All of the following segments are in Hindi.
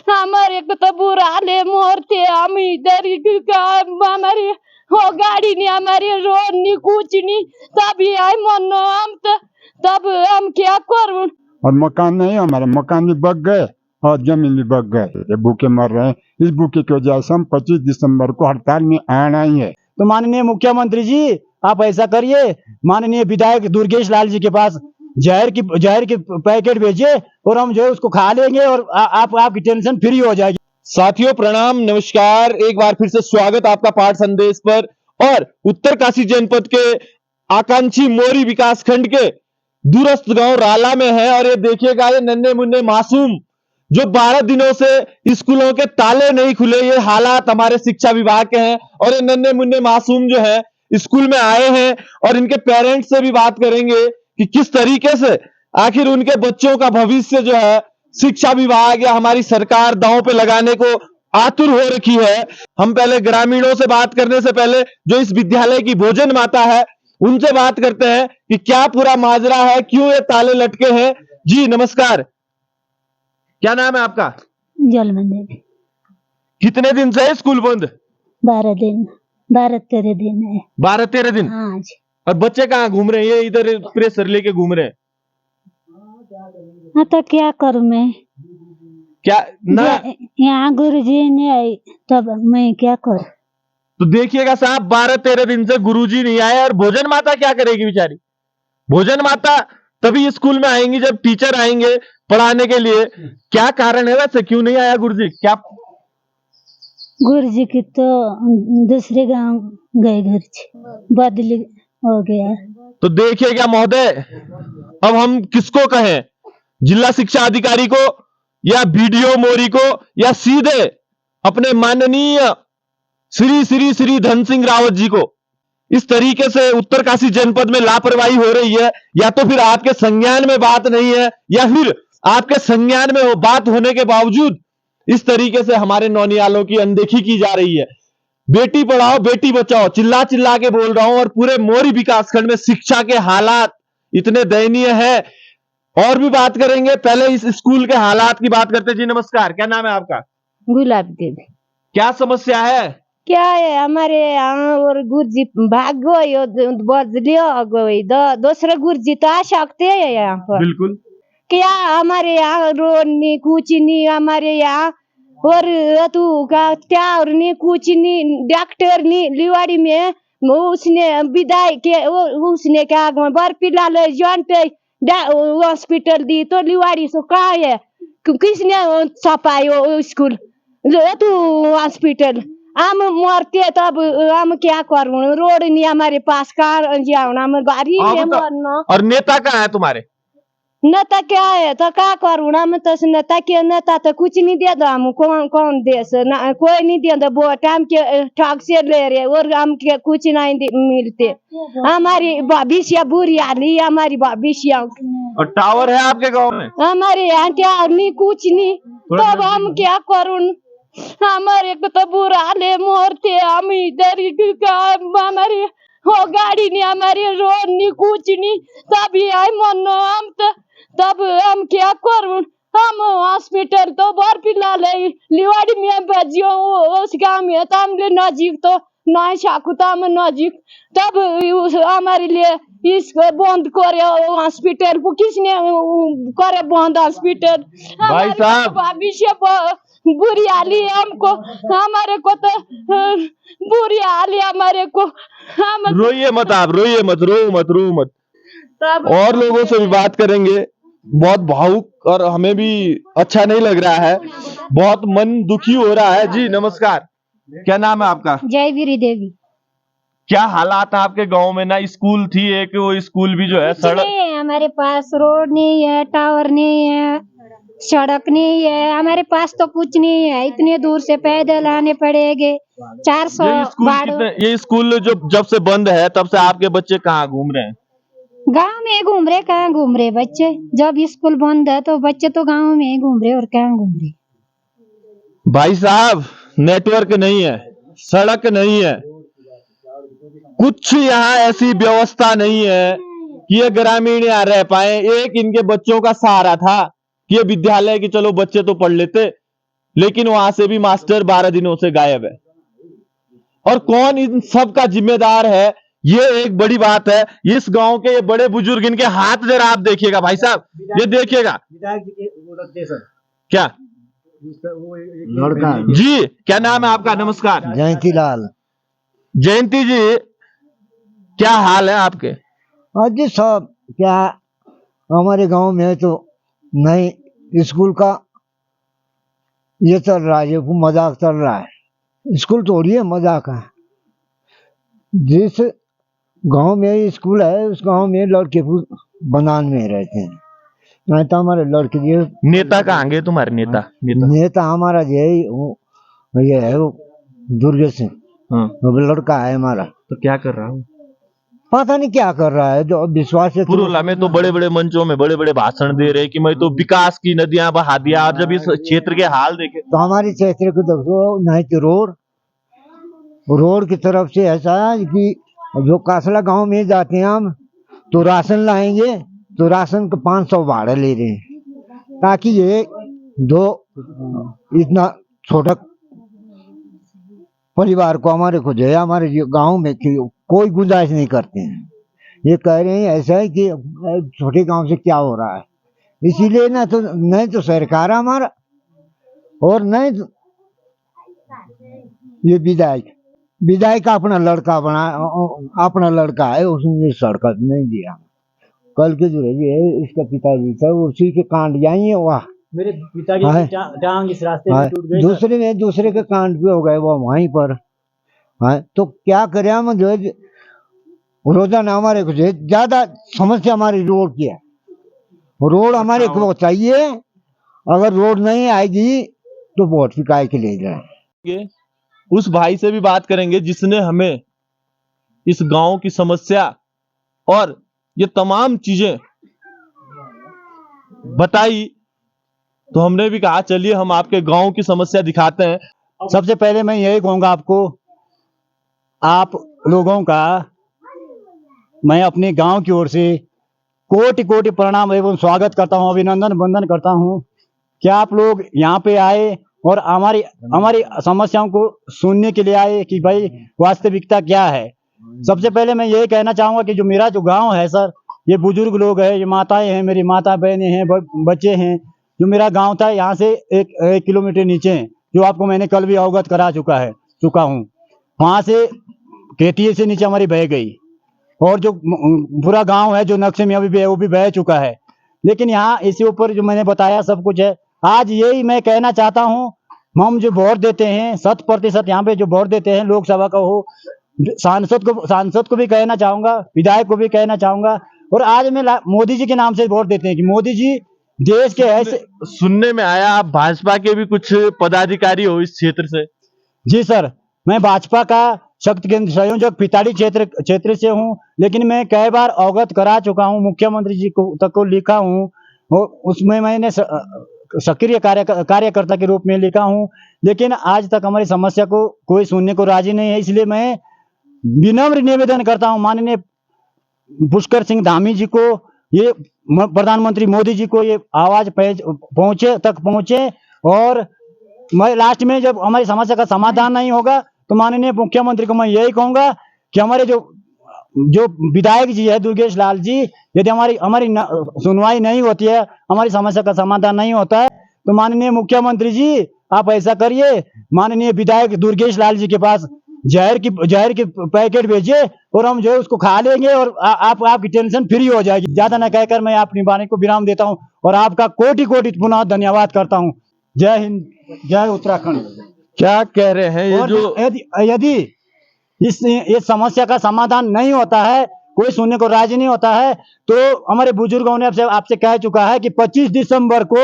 हमारे को तो बुरा ले मोरते हम इधर हमारी हो गाड़ी नहीं हमारी रोड नहीं कुछ नहीं तभी आए मनो हम तो तब हम क्या करूं। और मकान नहीं, हमारे मकान भी बग गए और जमीन भी बग गए, ये भूखे मर रहे हैं। इस भूखे की वजह से हम 25 दिसंबर को हड़ताल में आना ही है। तो माननीय मुख्यमंत्री जी आप ऐसा करिए, माननीय विधायक दुर्गेश लाल जी के पास जहर की पैकेट भेजिए और हम जो है उसको खा लेंगे और आपकी टेंशन फ्री हो जाएगी। साथियों प्रणाम, नमस्कार, एक बार फिर से स्वागत आपका पाठ संदेश पर। और उत्तरकाशी जनपद के आकांक्षी मोरी विकास खंड के दूरस्थ गांव राला में है। और ये देखिएगा, ये नन्हे मुन्ने मासूम जो 12 दिनों से स्कूलों के ताले नहीं खुले, ये हालात हमारे शिक्षा विभाग के हैं। और ये नन्हे मुन्ने मासूम जो है स्कूल में आए हैं और इनके पेरेंट्स से भी बात करेंगे कि किस तरीके से आखिर उनके बच्चों का भविष्य जो है शिक्षा विभाग या हमारी सरकार दांव पे लगाने को आतुर हो रखी है। हम पहले ग्रामीणों से बात करने से पहले जो इस विद्यालय की भोजन माता है उनसे बात करते हैं कि क्या पूरा माजरा है, क्यों ये ताले लटके हैं। जी नमस्कार, क्या नाम है आपका? जलमन देवी। कितने दिन से है स्कूल बंद? 12 दिन 12-13 दिन है। 12-13 दिन? हाँ जी। और बच्चे कहाँ घूम रहे हैं? ये इधर प्रेशर लेके घूम रहे हैं। हाँ तो क्या करूं मैं, क्या ना यहाँ गुरुजी ने आई तब मैं क्या करूं। तो देखिएगा साहब, 12-13 दिन से गुरुजी नहीं आए और भोजन माता क्या करेगी बेचारी? भोजन माता तभी स्कूल में आएंगी जब टीचर आएंगे पढ़ाने के लिए। क्या कारण है वैसे, क्यों नहीं आया गुरुजी? क्या गुरुजी की तो दूसरे गांव गए, घर से बदली हो गया। तो देखिएगा महोदय, अब हम किसको कहें, जिला शिक्षा अधिकारी को या बीडीओ मोरी को या सीधे अपने माननीय श्री श्री श्री धन सिंह रावत जी को? इस तरीके से उत्तरकाशी जनपद में लापरवाही हो रही है। या तो फिर आपके संज्ञान में बात नहीं है या फिर आपके संज्ञान में बात होने के बावजूद इस तरीके से हमारे नौनियालों की अनदेखी की जा रही है। बेटी पढ़ाओ बेटी बचाओ चिल्ला चिल्ला के बोल रहा हूं, और पूरे मोरी विकासखंड में शिक्षा के हालात इतने दयनीय है। और भी बात करेंगे, पहले इस स्कूल के हालात की बात करते। जी नमस्कार, क्या नाम है आपका? गुलाब देवी। क्या समस्या है? क्या है हमारे यहाँ और गुरुजी भाग गए बदलियो दूसरे गुरुजी तो आ सकते हैं यहाँ पर। बिल्कुल। क्या हमारे यहाँ रोड नहीं कुछ नहीं हमारे यहाँ, और तू का क्या और नहीं कुछ नहीं, डॉक्टर नहीं लिवाड़ी में उसने विदाई के उसने क्या बरपीला ले जॉइंट हॉस्पिटल दी तो लिवाड़ी से कहा है किसने छपाई स्कूल तू हॉस्पिटल हम मरते तब हम क्या करूं, रोड नहीं हमारे पास, कार हम गाड़ी में मरना। और नेता कहाँ है तुम्हारे? नेता क्या है तो क्या करूं, हम तो नेता के नेता तो कुछ नहीं दे दो, हम कौन देश ना कोई नहीं दे दो, वोट हम के ठग से ले रहे और हम के कुछ नहीं मिलते। हमारी भविष्य बुरी हाली, हमारी भविष्य। और टावर है आपके गांव में? हमारे यहाँ क्या नहीं कुछ नहीं, तब हम क्या करूं, हमारे को तो बुरा ले मोरते हम इधर हमारी हो गाड़ी नहीं हमारी रोड नहीं कुछ नहीं तभी आए मनो हम तो तब हम क्या करूं। हम हॉस्पिटल तो बरपीला ले लिवाड़ी में बजियो उस गांव में तो हमले नजीक तो नहीं साकुता में नजीक, तब हमारे लिए इसको बंद करे हॉस्पिटल को, किसने करे बंद हॉस्पिटल? भाई साहब भविष्य बुरी हाली हमको, हमारे को तो बुरी हाली हमारे को। हम रोइए मत, आप रोइए मत, रो मत। और लोगों से भी बात करेंगे, बहुत भावुक और हमें भी अच्छा नहीं लग रहा है, बहुत मन दुखी हो रहा है। जी नमस्कार, क्या नाम है आपका? जयवीरी देवी। क्या हालात है आपके गांव में? ना स्कूल थी एक, वो स्कूल भी जो है सड़क नहीं है हमारे पास, रोड नहीं है, टावर नहीं है, सड़क नहीं है, हमारे पास तो कुछ नहीं है, इतने दूर से पैदल आने पड़ेंगे। 400 ये स्कूल जो जब से बंद है तब से आपके बच्चे कहाँ घूम रहे हैं? गांव में घूम रहे, कहाँ घूम रहे बच्चे? जब स्कूल बंद है तो बच्चे तो गांव में घूम रहे और कहाँ घूम रहे। भाई साहब, नेटवर्क नहीं है, सड़क नहीं है, कुछ यहाँ ऐसी व्यवस्था नहीं है कि ये ग्रामीण यहाँ रह पाए। एक इनके बच्चों का सहारा था कि ये विद्यालय की चलो बच्चे तो पढ़ लेते, लेकिन वहां से भी मास्टर 12 दिनों से गायब है। और कौन इन सब का जिम्मेदार है, ये एक बड़ी बात है। इस गांव के ये बड़े बुजुर्ग, इनके हाथ जरा आप देखिएगा भाई साहब, ये देखिएगा क्या लड़का जी, क्या नाम है आपका? नमस्कार। जयंती लाल। जयंती जी, क्या हाल है आपके? जी सब क्या, हमारे गांव में तो नई स्कूल का ये चल रहा है, ये मजाक चल रहा है। स्कूल थोड़ी है, मजाक है। जिस गांव में स्कूल है उस गांव में लड़के बनान में रहते हैं, नहीं तो हमारे लड़के ये नेता कहाँ गए तुम्हारे? नेता नेता हमारा ये है वो दुर्गे सिंह, वो लड़का है हमारा। तो क्या कर रहा हूँ? पता नहीं क्या कर रहा है, जो विश्वास है। पुरोला में तो बड़े बड़े मंचों में बड़े बड़े भाषण दे रहे कि मैं तो विकास की नदियां बहा दिया, और जब इस क्षेत्र के हाल देखे तो हमारी क्षेत्र को देखो, नहीं तो रोड की तरफ से ऐसा है कि जो कासला गांव में जाते हैं हम, तो राशन लाएंगे तो राशन का 500 भाड़ा ले रहे हैं, ताकि ये दो इतना छोटा परिवार को हमारे को जो है हमारे गांव में कोई गुंजाइश नहीं करते हैं। ये कह रहे हैं ऐसा है कि छोटे गांव से क्या हो रहा है, इसीलिए ना तो नहीं तो सरकार हमारा, और नहीं तो ये विधायक अपना लड़का बना, अपना लड़का है, उसने सड़क नहीं दिया। कल के जो है इसका पिताजी था, उसी के कांड जाइए, वाह मेरे पिताजी की टांग इस रास्ते में टूट गई। दूसरे के कांड पे हो गए वो वहीं पर। तो क्या करें हम, जो है रोजाना हमारे को ज्यादा समस्या हमारी रोड की है। रोड हमारे को चाहिए, अगर रोड नहीं आएगी तो वोट फिकाई के ले जाए। उस भाई से भी बात करेंगे जिसने हमें इस गांव की समस्या और ये तमाम चीजें बताई, तो हमने भी कहा चलिए हम आपके गांव की समस्या दिखाते हैं। सबसे पहले मैं यही कहूंगा आपको, आप लोगों का मैं अपने गांव की ओर से कोटि कोटि प्रणाम एवं स्वागत करता हूं, अभिनंदन वंदन करता हूं कि आप लोग यहाँ पे आए और हमारी समस्याओं को सुनने के लिए आए कि भाई वास्तविकता क्या है। सबसे पहले मैं यही कहना चाहूंगा कि जो मेरा जो गांव है सर, ये बुजुर्ग लोग हैं, ये माताएं हैं, मेरी माता बहनें हैं, बच्चे हैं। जो मेरा गांव था यहाँ से एक किलोमीटर नीचे, जो आपको मैंने कल भी अवगत करा चुका हूँ, वहां से केटीए से नीचे हमारी बह गई, और जो पूरा गांव है जो नक्शे में अभी भी है वो भी बह चुका है। लेकिन यहाँ इसी ऊपर जो मैंने बताया सब कुछ है। आज यही मैं कहना चाहता हूँ, हम जो वोट देते हैं 100% यहाँ पे जो वोट देते हैं, लोकसभा का हो, सांसद को भी कहना चाहूंगा, विधायक को भी कहना चाहूंगा, और आज मैं मोदी जी के नाम से वोट देते हैं कि मोदी जी देश के ऐसे। सुनने में आया आप भाजपा के भी कुछ पदाधिकारी हो इस क्षेत्र से? जी सर, मैं भाजपा का शक्ति केंद्र संयोजक पिताड़ी क्षेत्र से हूं, लेकिन मैं कई बार अवगत करा चुका हूं, मुख्यमंत्री जी तक को लिखा हूं, और उसमें मैंने सक्रिय कार्यकर्ता के रूप में लिखा हूं, लेकिन आज तक हमारी समस्या को कोई सुनने को राजी नहीं है। इसलिए मैं विनम्र निवेदन करता हूं माननीय पुष्कर सिंह धामी जी को, ये प्रधानमंत्री मोदी जी को ये आवाज पहुंचे, और मैं लास्ट में जब हमारी समस्या का समाधान नहीं होगा तो माननीय मुख्यमंत्री को मैं यही कहूंगा कि हमारे जो विधायक जी है दुर्गेश लाल जी, यदि हमारी सुनवाई नहीं होती है, हमारी समस्या का समाधान नहीं होता है, तो माननीय मुख्यमंत्री जी आप ऐसा करिए, माननीय विधायक दुर्गेश लाल जी के पास जहर की पैकेट भेजिए, और हम जो है उसको खा लेंगे, और आपकी टेंशन फ्री हो जाएगी। ज्यादा न कहकर मैं अपनी वाणी को विराम देता हूं, और आपका कोटि कोटि पुनः धन्यवाद करता हूं। जय हिंद, जय उत्तराखंड। क्या कह रहे हैं ये जो यदि इस समस्या का समाधान नहीं होता है, कोई सुनने को राजी नहीं होता है, तो हमारे बुजुर्गों ने आपसे कह चुका है कि 25 दिसंबर को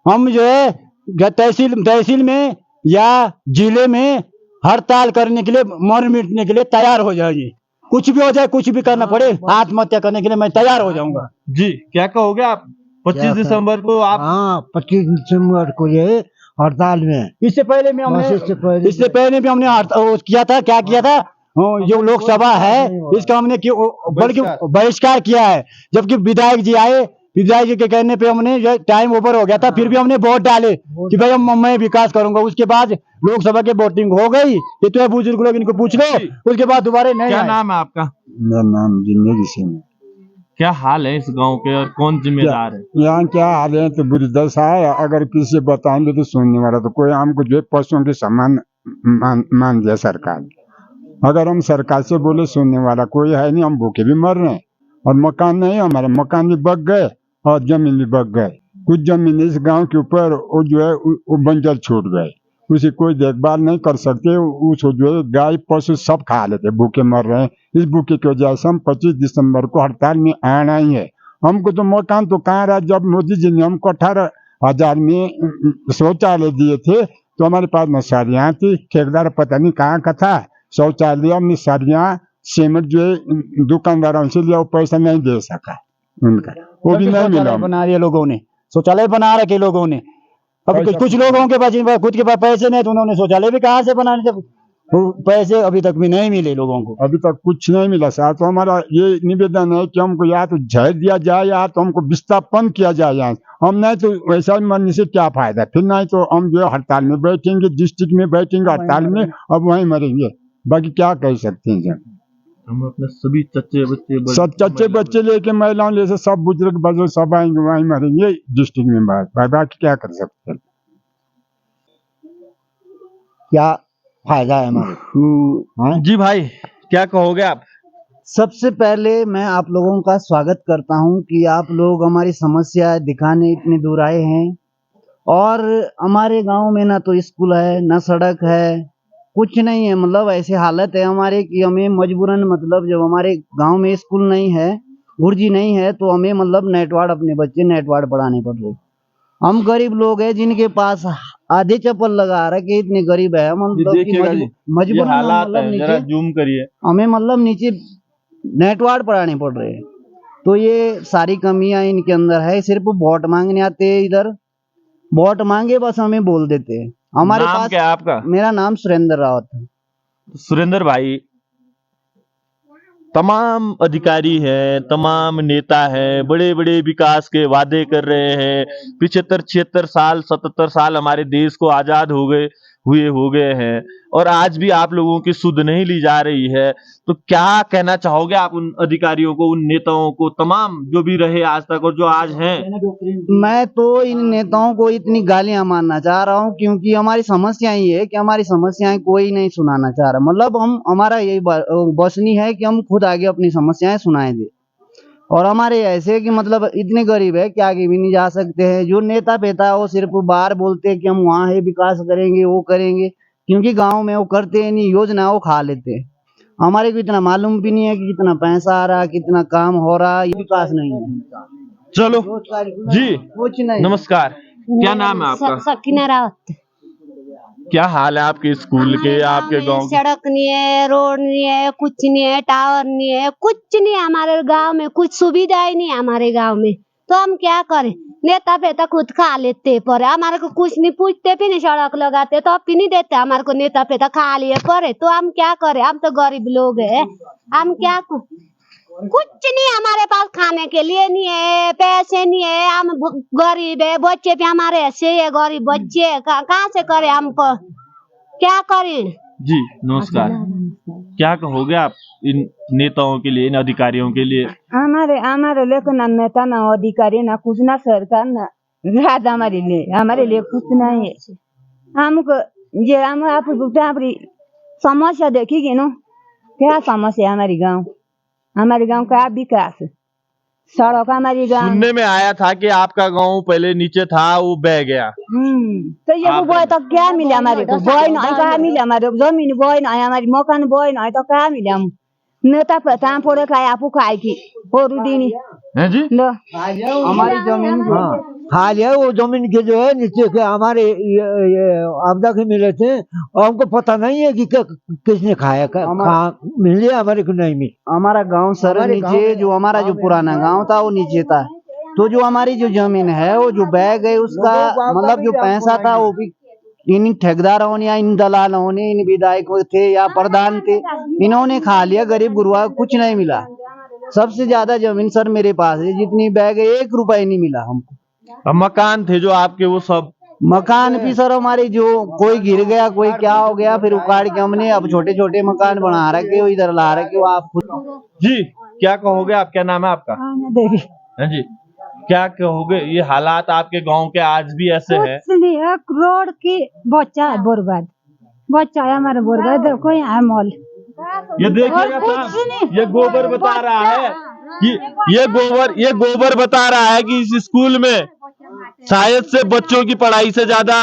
हम जो है तहसील में या जिले में हड़ताल करने के लिए, मर मिटने के लिए तैयार हो जाएंगे। कुछ भी हो जाए, कुछ भी करना पड़े, आत्महत्या करने के लिए मैं तैयार हो जाऊंगा। जी, क्या कहोगे आप? 25 दिसंबर को आप? हाँ, 25 दिसंबर को ये हड़ताल में, इससे पहले भी हमने किया था, क्या किया था, जो लोकसभा है इसका हमने बल्कि बहिष्कार किया है, जबकि विधायक जी आए, पिताजी जी के कहने पे हमने जो टाइम ओवर हो गया था, फिर भी हमने वोट डाले कि भाई मैं विकास करूंगा। उसके बाद लोकसभा की वोटिंग हो गई, ये तो बुजुर्ग लोग इनको पूछ लो, उसके बाद दोबारा नहीं क्या आए। नाम है आपका? मेरा नाम जिंदगी सिंह है। क्या हाल है इस गांव के और कौन जिम्मेदार है? यहाँ क्या हाल है तो बुरी दशा है। अगर किसी से बताएंगे तो सुनने वाला तो कोई, हमको जो है पशुओं के समान मान दिया सरकार। अगर हम सरकार से बोले सुनने वाला कोई है नहीं, हम भूखे भी मर रहे हैं और मकान नहीं, हमारे मकान भी बच गए और जमीन भी बच गए। कुछ जमीन इस गांव के ऊपर वो जो है वो बंजर छूट गए, उसे कोई देखभाल नहीं कर सकते। उसको जो है गाय पशु सब खा लेते, भूखे मर रहे हैं। इस भूखे की वजह से हम 25 दिसंबर को हड़ताल में आना ही है। हमको तो मकान तो कहाँ रहा, जब मोदी जी ने हमको 18,000 में शौचालय दिए थे तो हमारे पास न सरियाँ थी, ठेकेदार पता नहीं कहाँ का था। शौचालय में सरियाँ सीमेंट जो है दुकानदारों से लिया, वो पैसा नहीं दे सका उनका, वो भी नहीं मिला। बना दिए लोगों ने, शौचालय बना रखे लोगों ने। अब कुछ लोगों के पास खुद के पास पैसे नहीं तो उन्होंने शौचालय भी कहाँ से बनाने, जब पैसे अभी तक भी नहीं मिले लोगों को, अभी तक कुछ नहीं मिला साहब। तो हमारा ये निवेदन है कि हमको या तो जय दिया जाए या तो हमको विस्थापन किया जाए यहाँ। हम नहीं तो वैसा ही मरने से क्या फायदा, फिर नहीं तो हम जो हड़ताल में बैठेंगे, डिस्ट्रिक्ट में बैठेंगे हड़ताल में, अब वहीं मरेंगे। बाकी क्या कह सकते हैं जब हम अपने सभी चच्चे बच्चे लेके महिलाओं जैसे सब बुजुर्ग बजुर्ग सब आएंगे, वहीं मरेंगे डिस्ट्रिक्ट में। बाकी क्या कर सकते हैं, क्या फायदा है हमारे। जी भाई, क्या कहोगे आप? सबसे पहले मैं आप लोगों का स्वागत करता हूं कि आप लोग हमारी समस्या दिखाने इतने दूर आए हैं। और हमारे गांव में ना तो स्कूल है ना सड़क है, कुछ नहीं है। मतलब ऐसी हालत है हमारे कि हमें मजबूरन, मतलब जब हमारे गांव में स्कूल नहीं है, गुरुजी नहीं है, तो हमें मतलब नेटवार्ड, अपने बच्चे नेटवार्ड पढ़ाने पड़ रहे। हम गरीब लोग हैं जिनके पास आधे चप्पल लगा रखे, इतने गरीब है हम। मतलब मजबूरन हालात है, जरा जूम करिए, हमें मतलब नीचे नेटवार्ड पढ़ाने पड़ रहे हैं। तो ये सारी कमियां इनके अंदर है। सिर्फ वोट मांगने आते हैं इधर, वोट मांगे बस हमें बोल देते हैं। हमारे नाम पास क्या है आपका? मेरा नाम सुरेंद्र रावत है। सुरेंद्र भाई, तमाम अधिकारी हैं, तमाम नेता हैं, बड़े बड़े विकास के वादे कर रहे हैं। 75-76 साल 77 साल हमारे देश को आजाद हो गए हैं और आज भी आप लोगों की सुध नहीं ली जा रही है। तो क्या कहना चाहोगे आप उन अधिकारियों को, उन नेताओं को, तमाम जो भी रहे आज तक और जो आज हैं? मैं तो इन नेताओं को इतनी गालियां मारना चाह रहा हूं क्योंकि हमारी समस्या ये है कि हमारी समस्याएं कोई नहीं सुनाना चाह रहा। मतलब हमारा यही बसनी है कि हम खुद आगे अपनी समस्याएं सुनाए दे। और हमारे ऐसे कि मतलब इतने गरीब है कि आगे भी नहीं जा सकते हैं। जो नेता पेता है वो सिर्फ बाहर बोलते हैं कि हम वहाँ है विकास करेंगे, वो करेंगे, क्योंकि गांव में वो करते हैं नहीं, योजना वो खा लेते हैं। हमारे को इतना मालूम भी नहीं है कि कितना पैसा आ रहा, कितना काम हो रहा, ये विकास नहीं है। चलो जी, कुछ नहीं। नमस्कार, क्या नाम है आपका? सकीना रावत। क्या हाल है आपके स्कूल के, आपके गांव के? सड़क नहीं है, रोड नहीं है, कुछ नहीं है, टावर नहीं है, कुछ नहीं है हमारे गांव में, कुछ सुविधा ही नहीं है हमारे गांव में। तो हम क्या करें? नेता पेता खुद खा लेते पर हमारे को कुछ नहीं पूछते, भी नहीं सड़क लगाते तो भी नहीं देते हमारे को। नेता पेता खा लिए पर तो हम क्या करें? हम तो गरीब लोग हैं, हम क्या कुछ नहीं हमारे पास खाने के लिए नहीं है, पैसे नहीं है, हम गरीब है, बच्चे भी हमारे ऐसे है, गरीब बच्चे कहाँ से करे? हमको क्या करें? जी नमस्कार, क्या कहोगे आप इन नेताओं के लिए, इन अधिकारियों के लिए? हमारे लिए ना नेता ना अधिकारी ना कुछ, ना सरकार ना राज, हमारे लिए कुछ नहीं है। हमको ये हम आप समस्या देखेगी ना, क्या समस्या हमारे गांव का विकास, सड़क हमारी गांव। सुनने में आया था कि आपका गांव पहले नीचे था, वो बह गया। तो ये बोए तो क्या मिले हमारे को? बोए नहीं कहाँ मिले हमारे को? जमीन बोए नहीं, हमारी मकान बोए नहीं तो क्या मिले? हम नेता पता फोड़े खाए, आपको खाए की और दीनी है जी। हमारी जमीन खा लिया। वो जमीन के जो है नीचे के हमारे आपदा के मिले थे और हमको पता नहीं है कि किसने खाया, मिले हमारे को नहीं मिले। हमारा गांव सर नीचे, जो हमारा जो पुराना गांव था वो नीचे था। तो जो हमारी जो जमीन है वो जो बह गई, उसका मतलब जो पैसा था वो भी इन ठेकेदारों ने या इन दलालों ने, इन विधायकों थे या प्रधान थे, इन्होंने खा लिया। गरीब गुरुआ कुछ नहीं मिला। सबसे ज्यादा जमीन सर मेरे पास है, जितनी बैग है 1 रुपए नहीं मिला हमको। अब मकान थे जो आपके वो सब मकान भी सर हमारे जो कोई गिर गया, कोई क्या हो गया, फिर उखाड़ के हमने अब छोटे छोटे मकान बना रखे हो, इधर ला रखे हो आप खुद। जी क्या कहोगे आप, क्या नाम है आपका? हाँ जी, क्या कहोगे, ये हालात आपके गांव के आज भी ऐसे हैं? कुछ नहीं है, रोड की बच्चा है बर्बाद, बच्चा है हमारा बर्बाद, देखो यहाँ मॉल। ये देखिएगा साहब, ये गोबर बता रहा है कि ये गोबर बता रहा है कि इस स्कूल में शायद से बच्चों की पढ़ाई से ज्यादा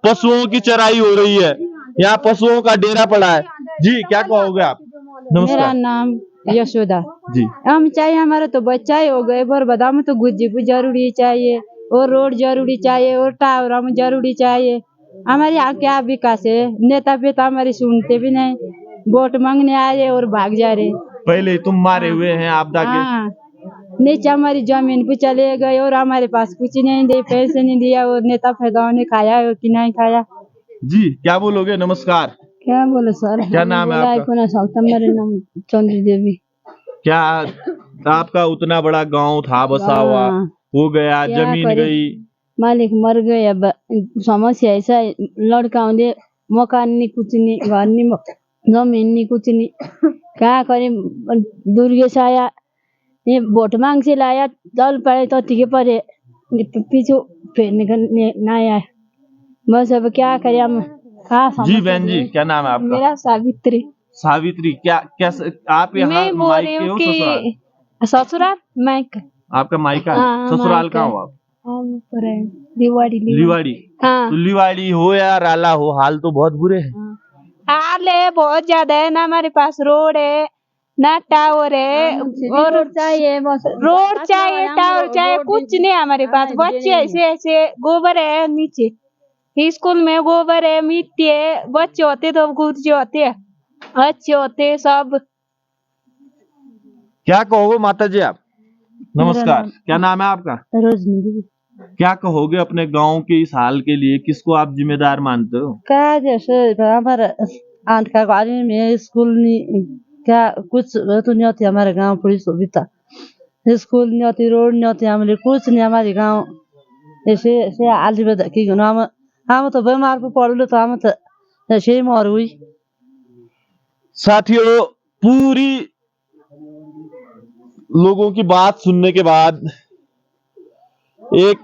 पशुओं की चराई हो रही है, यहाँ पशुओं का डेरा पड़ा है। जी क्या कहोगे आप? मेरा नमस्कार नाम यशोदा जी। हम चाहिए, हमारा तो बच्चा ही हो गए बर्बाद, हमें तो गुज्जी भी जरूरी चाहिए और रोड जरूरी चाहिए और टावर हमें जरूरी चाहिए। हमारे यहाँ क्या विकास है, नेता पिता हमारी सुनते भी नहीं, वोट मांगने आए और भाग जा रहे। पहले ही तुम मारे हुए हैं आपदा के। हाँ, नीचे हमारी जमीन पे चले गए और हमारे पास कुछ नहीं दे, पैसे नहीं दिया और नेता फेदाओं ने खाया कि नहीं खाया। जी क्या बोलोगे? नमस्कार, क्या बोले सर, क्या नाम है आपका? ना सकता, मेरा नाम चंद्र देवी। क्या आपका उतना बड़ा गांव था बसा हुआ, हो गया, क्या जमीन करे? गई, मालिक मर गए, अब समस्या ऐसा है, लड़का आउँदे मकान नहीं, कुछ नहीं, घर नहीं, जमीन नहीं, कुछ नहीं, क्या करे? दुर्गेश आया, ये वोट मांग से लाया, दल पड़े तो ठीक पड़े, पीछे फेरने का नहीं आया, बस अब क्या करें हम। जी बहन जी क्या नाम है आपका? मेरा सावित्री। सावित्री, क्या कैसे आप यहाँ मैं बोल रही मायके हूँ हो कि ससुराल? ससुराल मायका। आपका मायका है? हाँ, ससुराल मायका कहाँ है। हो आप? हम ऊपर है, लिवाड़ी लिवाड़ी। हाँ। तो लिवाड़ी हो या राला हो, हाल तो बहुत बुरे हैं। हाल है बहुत ज्यादा है, ना हमारे पास रोड है ना टावर है, और रोड चाहिए, बस रोड चाहिए, टावर चाहिए, कुछ नहीं हमारे पास। बच्चे ऐसे ऐसे गोबर है नीचे, स्कूल में गोबर है, मिट्टी है, बच्चे होते तो गुरुजी होते अच्छे होते सब। क्या कहोगे माता जी आप? नमस्कार, क्या नाम है आपका? रोजनी। क्या कहोगे अपने गांव के इस हाल के लिए, किसको आप जिम्मेदार मानते हो? क्या जैसे हमारा आंट का गाड़ी में स्कूल नहीं, क्या कुछ तो नहीं होती हमारे गांव, पूरी सुविधा, स्कूल नहीं होती, रोड नहीं होती, हमारे कुछ नहीं, हमारे गांव ऐसे ऐसे आली बता कि हम तो बीमार पे पड़ तो हम तो ऐसे ही मर हुई। साथियों, पूरी लोगों की बात सुनने के बाद एक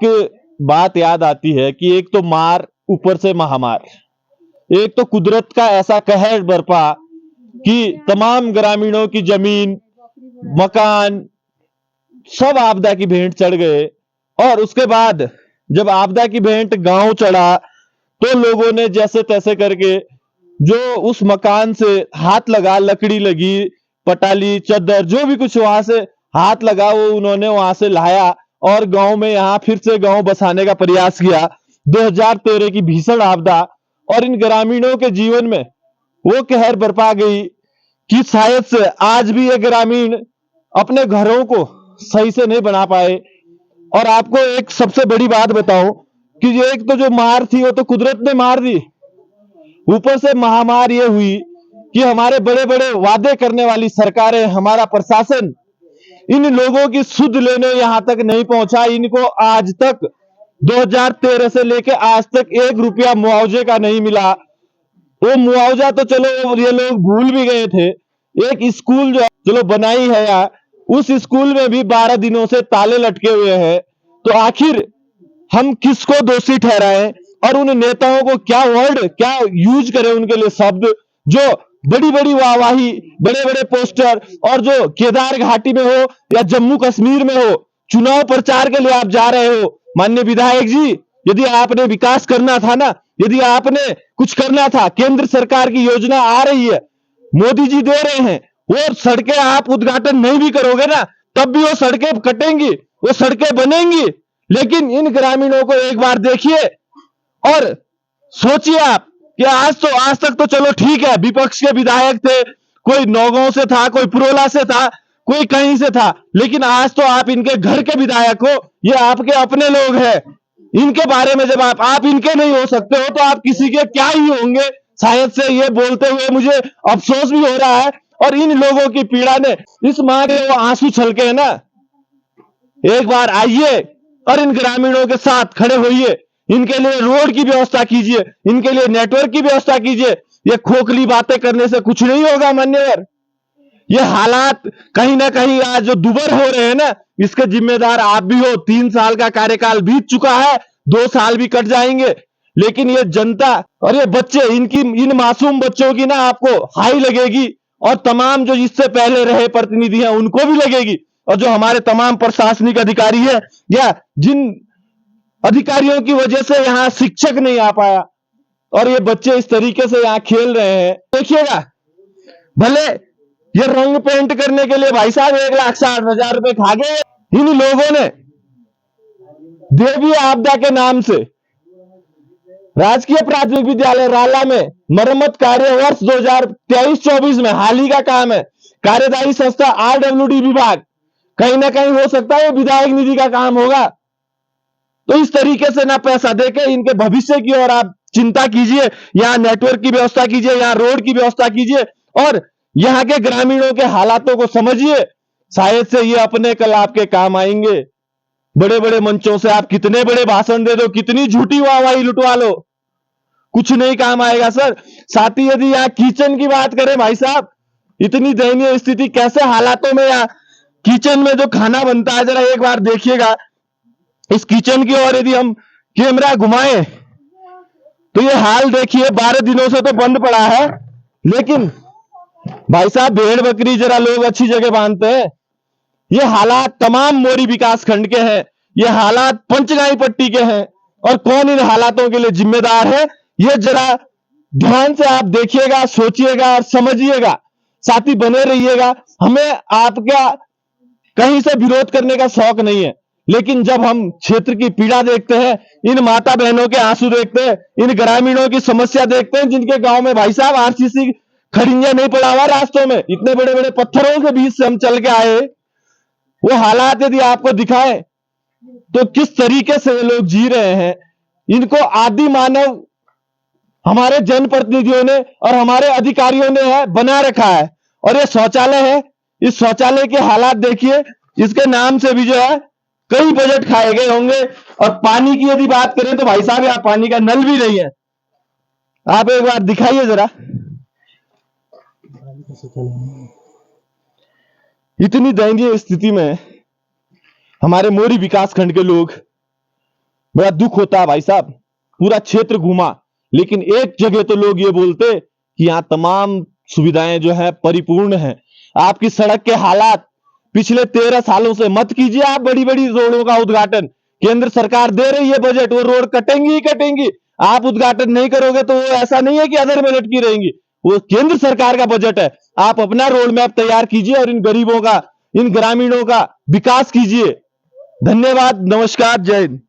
बात याद आती है कि एक तो मार, ऊपर से महामार, एक तो कुदरत का ऐसा कहर बरपा कि तमाम ग्रामीणों की जमीन, मकान सब आपदा की भेंट चढ़ गए। और उसके बाद जब आपदा की भेंट गांव चढ़ा तो लोगों ने जैसे तैसे करके जो उस मकान से हाथ लगा, लकड़ी लगी, पटाली, चद्दर, जो भी कुछ वहां से हाथ लगा वो उन्होंने वहां से लाया और गांव में यहाँ फिर से गांव बसाने का प्रयास किया। 2013 की भीषण आपदा और इन ग्रामीणों के जीवन में वो कहर बरपा गई कि शायद से आज भी ये ग्रामीण अपने घरों को सही से नहीं बना पाए। और आपको एक सबसे बड़ी बात बताऊं कि ये एक तो जो मार थी वो तो कुदरत ने मार दी, ऊपर से महामार ये हुई कि हमारे बड़े बड़े वादे करने वाली सरकारें, हमारा प्रशासन इन लोगों की सुध लेने यहां तक नहीं पहुंचा। इनको आज तक 2013 से लेके आज तक 1 रुपया मुआवजे का नहीं मिला। वो मुआवजा तो चलो ये लोग भूल भी गए थे। एक स्कूल जो चलो बनाई है यार, उस स्कूल में भी 12 दिनों से ताले लटके हुए हैं। तो आखिर हम किसको दोषी ठहराएं और उन नेताओं को क्या वर्ड, क्या यूज करें उनके लिए शब्द, जो बड़ी बड़ी वाहवाही, बड़े बड़े पोस्टर, और जो केदार घाटी में हो या जम्मू कश्मीर में हो, चुनाव प्रचार के लिए आप जा रहे हो। माननीय विधायक जी, यदि आपने विकास करना था ना, यदि आपने कुछ करना था, केंद्र सरकार की योजना आ रही है, मोदी जी दे रहे हैं, वो सड़कें आप उद्घाटन नहीं भी करोगे ना, तब भी वो सड़कें कटेंगी, वो सड़कें बनेंगी। लेकिन इन ग्रामीणों को एक बार देखिए और सोचिए आप कि आज तक तो चलो ठीक है, विपक्ष के विधायक थे, कोई नौगांव से था, कोई पुरोला से था, कोई कहीं से था, लेकिन आज तो आप इनके घर के विधायक हो, ये आपके अपने लोग हैं। इनके बारे में जब आप इनके नहीं हो सकते हो तो आप किसी के क्या ही होंगे। शायद से ये बोलते हुए मुझे अफसोस भी हो रहा है और इन लोगों की पीड़ा ने इस माँ के वो आंसू छलके हैं ना, एक बार आइए और इन ग्रामीणों के साथ खड़े होइए, इनके लिए रोड की व्यवस्था कीजिए, इनके लिए नेटवर्क की व्यवस्था कीजिए। ये खोखली बातें करने से कुछ नहीं होगा मान्यवर। ये हालात कहीं ना कहीं आज जो दुबर हो रहे हैं ना, इसके जिम्मेदार आप भी हो। 3 साल का कार्यकाल बीत चुका है, 2 साल भी कट जाएंगे, लेकिन ये जनता और ये बच्चे, इनकी इन मासूम बच्चों की ना आपको हाई लगेगी, और तमाम जो इससे पहले रहे प्रतिनिधि हैं उनको भी लगेगी, और जो हमारे तमाम प्रशासनिक अधिकारी है या जिन अधिकारियों की वजह से यहाँ शिक्षक नहीं आ पाया और ये बच्चे इस तरीके से यहाँ खेल रहे हैं। देखिएगा, भले ये रंग पेंट करने के लिए भाई साहब 1,60,000 रुपए खा गए। इन लोगों ने देवी आपदा के नाम से राजकीय प्राथमिक विद्यालय राला में मरम्मत कार्य वर्ष 2023-24 में हाल ही का काम है। कार्यदायी संस्था RWD विभाग, कहीं ना कहीं हो सकता है विधायक निधि का काम होगा। तो इस तरीके से ना पैसा देके इनके भविष्य की ओर आप चिंता कीजिए, यहाँ नेटवर्क की व्यवस्था कीजिए, यहाँ रोड की व्यवस्था कीजिए और यहाँ के ग्रामीणों के हालातों को समझिए। शायद से ये अपने कल आपके काम आएंगे। बड़े बड़े मंचों से आप कितने बड़े भाषण दे दो, कितनी झूठी वाहवाही लुटवा लो, कुछ नहीं काम आएगा सर। साथ ही यदि यहाँ किचन की बात करें भाई साहब, इतनी दयनीय स्थिति, कैसे हालातों में यहाँ किचन में जो खाना बनता है, जरा एक बार देखिएगा इस किचन की ओर। यदि हम कैमरा घुमाएं तो ये हाल देखिए, 12 दिनों से तो बंद पड़ा है, लेकिन भाई साहब भेड़ बकरी जरा लोग अच्छी जगह बांधते हैं। ये हालात तमाम मोरी विकास खंड के हैं, ये हालात पंचगाई पट्टी के हैं, और कौन इन हालातों के लिए जिम्मेदार है, ये जरा ध्यान से आप देखिएगा, सोचिएगा और समझिएगा। साथ ही बने रहिएगा। हमें आपका कहीं से विरोध करने का शौक नहीं है, लेकिन जब हम क्षेत्र की पीड़ा देखते हैं, इन माता बहनों के आंसू देखते हैं, इन ग्रामीणों की समस्या देखते हैं, जिनके गांव में भाई साहब RCC खड़िंजा नहीं पड़ा हुआ रास्तों में, इतने बड़े बड़े पत्थरों के बीच से हम चल के आए, वो हालात यदि आपको दिखाए तो किस तरीके से ये लोग जी रहे हैं, इनको आदि मानव हमारे जनप्रतिनिधियों ने और हमारे अधिकारियों ने है बना रखा है। और ये शौचालय है, इस शौचालय के हालात देखिए, इसके नाम से भी जो है कई बजट खाए गए होंगे। और पानी की यदि बात करें तो भाई साहब यहाँ पानी का नल भी नहीं है। आप एक बार दिखाइए जरा, इतनी दयनीय स्थिति में हमारे मोरी विकास खंड के लोग, बड़ा दुख होता है भाई साहब। पूरा क्षेत्र घूमा, लेकिन एक जगह तो लोग ये बोलते कि यहाँ तमाम सुविधाएं जो है परिपूर्ण है। आपकी सड़क के हालात पिछले 13 सालों से मत कीजिए आप बड़ी बड़ी रोडों का उद्घाटन। केंद्र सरकार दे रही है बजट, वो रोड कटेंगी ही कटेंगी। आप उद्घाटन नहीं करोगे तो वो ऐसा नहीं है कि अदर बजट की रहेंगी, वो केंद्र सरकार का बजट है। आप अपना रोड मैप तैयार कीजिए और इन गरीबों का, इन ग्रामीणों का विकास कीजिए। धन्यवाद, नमस्कार, जय हिंद।